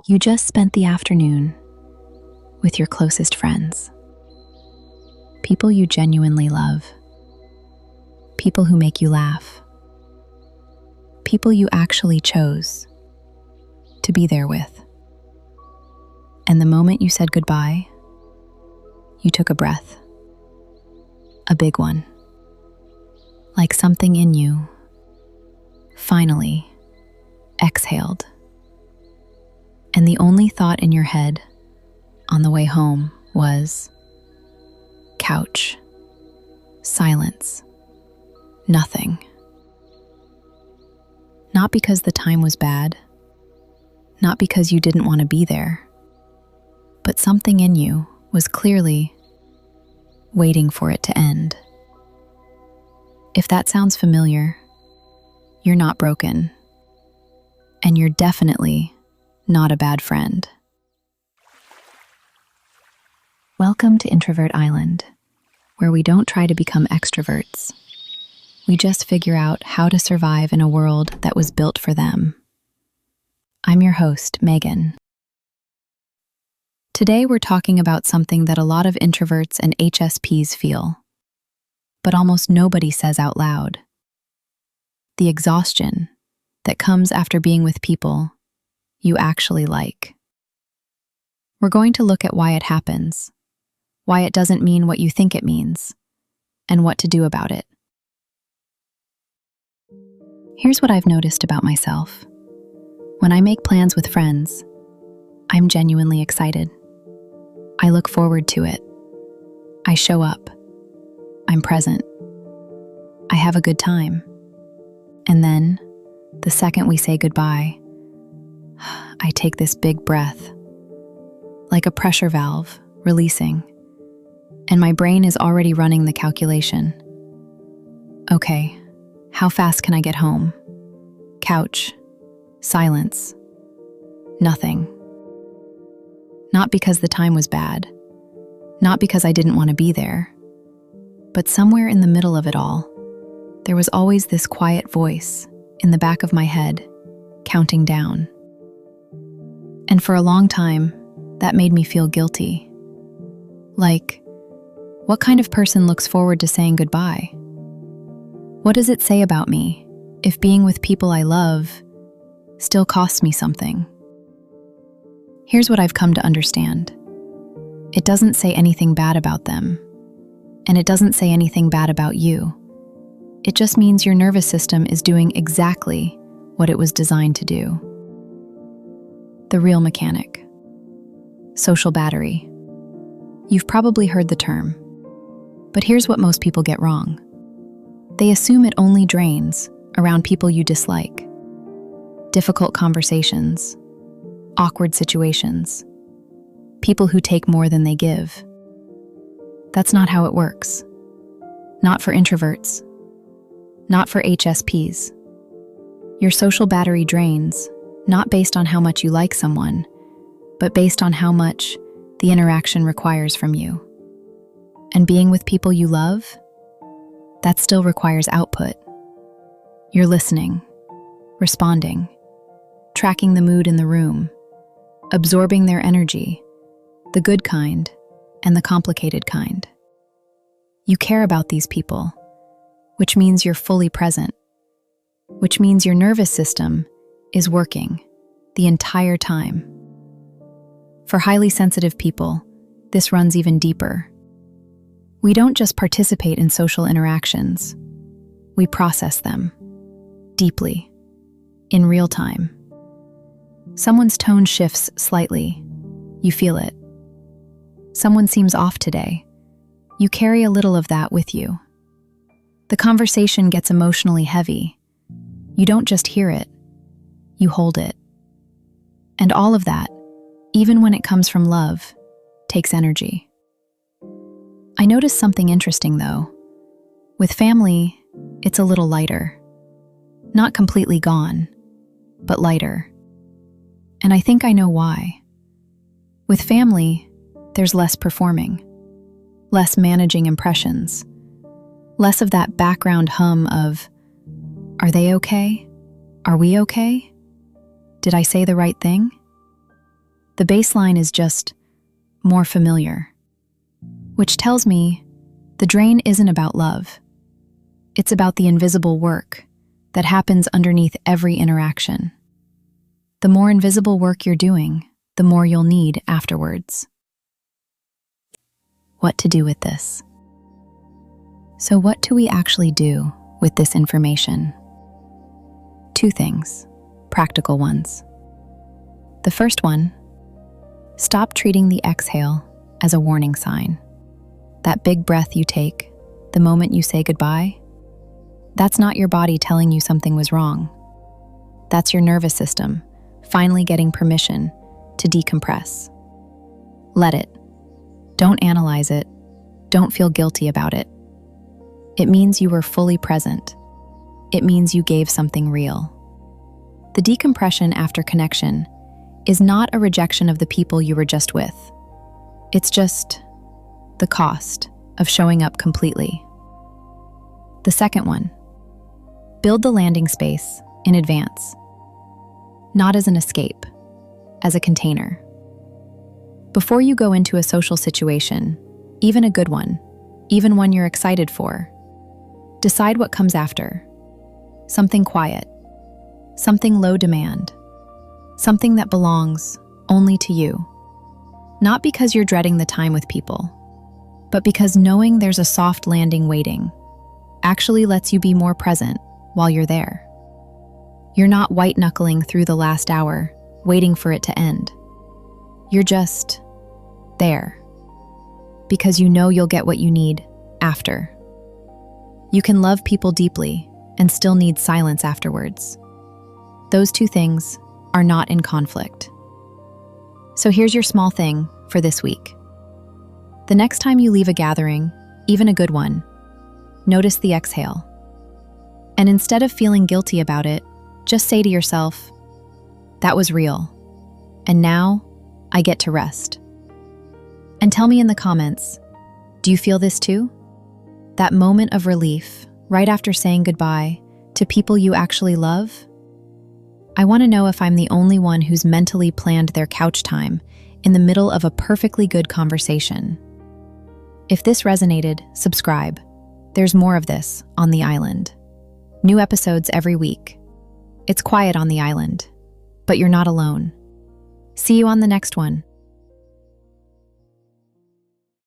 You just spent the afternoon with your closest friends, people you genuinely love, people who make you laugh, people you actually chose to be there with. And the moment you said goodbye, you took a breath, a big one, like something in you finally exhaled. And the only thought in your head on the way home was couch, silence, nothing. Not because the time was bad, not because you didn't want to be there, but something in you was clearly waiting for it to end. If that sounds familiar, you're not broken, and you're definitely not a bad friend. Welcome to Introvert Island, where we don't try to become extroverts. We just figure out how to survive in a world that was built for them. I'm your host, Megan. Today we're talking about something that a lot of introverts and HSPs feel, but almost nobody says out loud. The exhaustion that comes after being with people you actually like. We're going to look at why it happens, why it doesn't mean what you think it means, and what to do about it. Here's what I've noticed about myself. When I make plans with friends, I'm genuinely excited. I look forward to it. I show up. I'm present. I have a good time. And then, the second we say goodbye, I take this big breath, like a pressure valve, releasing, and my brain is already running the calculation. Okay, how fast can I get home? Couch, silence, nothing. Not because the time was bad, not because I didn't want to be there, but somewhere in the middle of it all, there was always this quiet voice in the back of my head, counting down. And for a long time, that made me feel guilty. Like, what kind of person looks forward to saying goodbye? What does it say about me if being with people I love still costs me something? Here's what I've come to understand. It doesn't say anything bad about them, and it doesn't say anything bad about you. It just means your nervous system is doing exactly what it was designed to do. The real mechanic. Social battery. You've probably heard the term, but here's what most people get wrong. They assume it only drains around people you dislike. Difficult conversations, awkward situations, people who take more than they give. That's not how it works. Not for introverts. Not for HSPs. Your social battery drains, not based on how much you like someone, but based on how much the interaction requires from you. And being with people you love, that still requires output. You're listening, responding, tracking the mood in the room, absorbing their energy, the good kind and the complicated kind. You care about these people, which means you're fully present, which means your nervous system is working the entire time. For highly sensitive people, this runs even deeper. We don't just participate in social interactions, we process them deeply, in real time. Someone's tone shifts slightly, you feel it. Someone seems off today, you carry a little of that with you. The conversation gets emotionally heavy. You don't just hear it, you hold it. And all of that, even when it comes from love, takes energy. I noticed something interesting though. With family, it's a little lighter. Not completely gone, but lighter. And I think I know why. With family, there's less performing, less managing impressions, less of that background hum of, are they okay? Are we okay? Did I say the right thing? The baseline is just more familiar, which tells me the drain isn't about love. It's about the invisible work that happens underneath every interaction. The more invisible work you're doing, the more you'll need afterwards. What to do with this? So what do we actually do with this information? Two things, practical ones. The first one, stop treating the exhale as a warning sign. That big breath you take the moment you say goodbye, that's not your body telling you something was wrong. That's your nervous system finally getting permission to decompress. Let it. Don't analyze it. Don't feel guilty about it. It means you were fully present. It means you gave something real. The decompression after connection is not a rejection of the people you were just with. It's just the cost of showing up completely. The second one, build the landing space in advance, not as an escape, as a container. Before you go into a social situation, even a good one, even one you're excited for, decide what comes after. Something quiet, something low demand, something that belongs only to you. Not because you're dreading the time with people, but because knowing there's a soft landing waiting actually lets you be more present while you're there. You're not white-knuckling through the last hour, waiting for it to end. You're just there, because you know you'll get what you need after. You can love people deeply and still need silence afterwards. Those two things are not in conflict. So here's your small thing for this week. The next time you leave a gathering, even a good one, notice the exhale. And instead of feeling guilty about it, just say to yourself, that was real, and now I get to rest. And tell me in the comments, do you feel this too? That moment of relief right after saying goodbye to people you actually love? I want to know if I'm the only one who's mentally planned their couch time in the middle of a perfectly good conversation. If this resonated, subscribe. There's more of this on the island. New episodes every week. It's quiet on the island, but you're not alone. See you on the next one.